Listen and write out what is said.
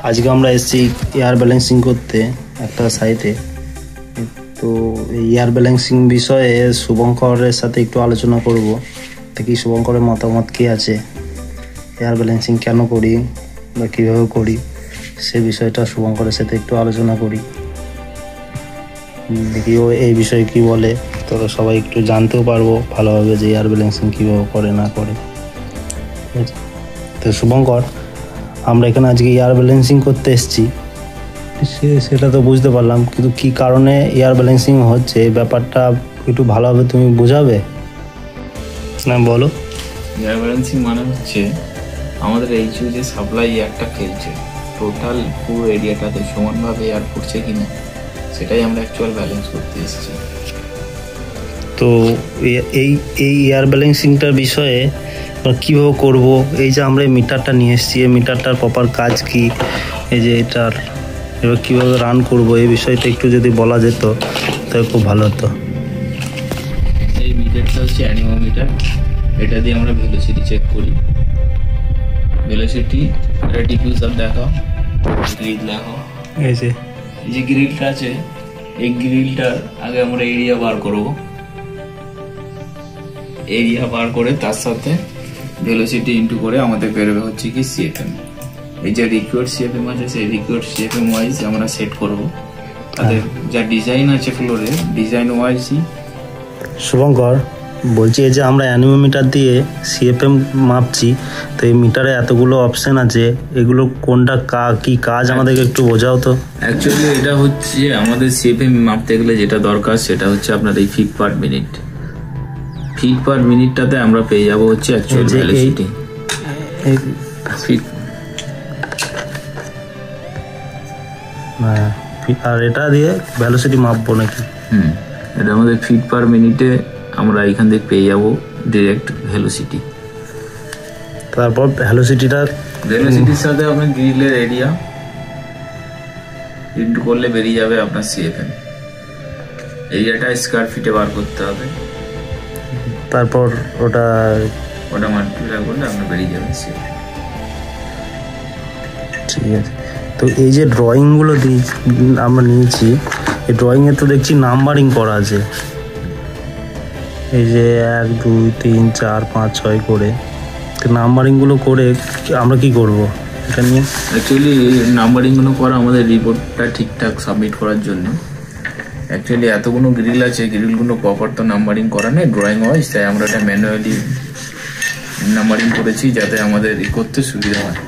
আজকে আমরা এসেছি এয়ার ব্যালেন্সিং করতে একটা সাইটে। তো এয়ার ব্যালেন্সিং বিষয়ে শুভঙ্করের সাথে একটু আলোচনা করব। দেখি শুভঙ্করের মতামত কী আছে, এয়ার ব্যালেন্সিং কেন করি বা কীভাবে করি সে বিষয়টা শুভঙ্করের সাথে একটু আলোচনা করি। দেখি ও এই বিষয়ে কী বলে, তো সবাই একটু জানতেও পারবো ভালোভাবে যে এয়ার ব্যালেন্সিং কীভাবে করে না করে। তো শুভঙ্কর, আমরা এখানে আজকে এয়ার ব্যালেন্সিং করতে এসেছি, সেটা তো বুঝতে পারলাম, কিন্তু কী কারণে এয়ার ব্যালেন্সিং হচ্ছে এই ব্যাপারটা একটু ভালোভাবে তুমি বোঝাবে না? বলো। এয়ার ব্যালেন্সিং মানে হচ্ছে আমাদের এইচইউ যে সাপ্লাই এয়ারটা ফেলছে টোটাল পুরো এরিয়াটাতে সমানভাবে এয়ার পড়ছে কিনা সেটাই আমরা অ্যাকচুয়াল ব্যালেন্স করতে এসেছি। তো এই এয়ার ব্যালেন্সিংটার বিষয়ে কীভাবে করব, এই যে আমরা এই মিটারটা নিয়ে এসেছি, এই মিটারটার প্রপার কাজ কি, এই যে এটার এবার কীভাবে রান করব এই বিষয়টা একটু যদি বলা যেত তাহলে খুব ভালো হতো। এই মিটারটা হচ্ছে অ্যানিমোমিটার, এটা দিয়ে আমরা ভেলোসিটি চেক করি। ভেলোসিটি এটা ডিফিউজার দেখাও, গ্রিল দেখাও। এই যে গ্রিলটা আছে, এই গ্রিলটার আগে আমরা এরিয়া বার করব। এরিয়া বার করে তার সাথে ভেলোসিটি ইনটু করে আমাদের বেরোবে হচ্ছে কি সিএফএম। এই যে রিকোয়ার্ড সিএফএম আছে সেই রিকোয়ার্ড সিএফএম ওয়াইজ আমরা সেট করব। তাদের যা ডিজাইন আছে ফ্লোরে ডিজাইন ওয়াইজই। শুভঙ্কর বলছি, এই যে আমরা অ্যানিমোমিটার দিয়ে সিএফএম মাপছি, তো এই মিটারে এতগুলো অপশন আছে, এগুলো কোনটা কি কাজ আমাদেরকে একটু বোঝাও তো। অ্যাকচুয়ালি এটা হচ্ছে আমাদের সিএফএম মাপতে গেলে যেটা দরকার সেটা হচ্ছে আপনার এই feet per minute. Feet per মিনিটটাতে আমরা পেয়ে যাবো হচ্ছে অ্যাকচুয়াল ভেলোসিটি। আর এটা দিয়ে ভেলোসিটি মাপবো নাকি? এটা আমাদের ফিট পার মিনিটে আমরা এখান থেকে পেয়ে যাবো ডিরেক্ট ভেলোসিটি। তারপর ভেলোসিটির সাথে আপনার গ্রিলের এরিয়া ইনটু করলে বেরিয়ে যাবে আপনার সিএফএম। এরিয়াটা স্কয়ার ফিটে বার করতে হবে, তারপর ওটা মাল্টিপ্লাই করলে আপনার বেরিয়ে যাবে সিএফএম। ঠিক আছে। তো এই যে ড্রয়িংগুলো আমরা নিয়েছি, এই ড্রয়িংয়ে তো দেখছি নাম্বারিং করা আছে, এই যে 1 2 3 4 5 6 করে। তো নাম্বারিংগুলো করে আমরা কি করব এটা নিয়ে? অ্যাকচুয়ালি নাম্বারিংগুলো করা আমাদের রিপোর্টটা ঠিকঠাক সাবমিট করার জন্য। অ্যাকচুয়ালি এতগুলো গ্রিল আছে, গ্রিলগুলো প্রপার তো নাম্বারিং করা নেই ড্রয়িং ওয়াইজ, তাই আমরা এটা ম্যানুয়ালি নাম্বারিং করেছি যাতে আমাদের করতে সুবিধা হয়।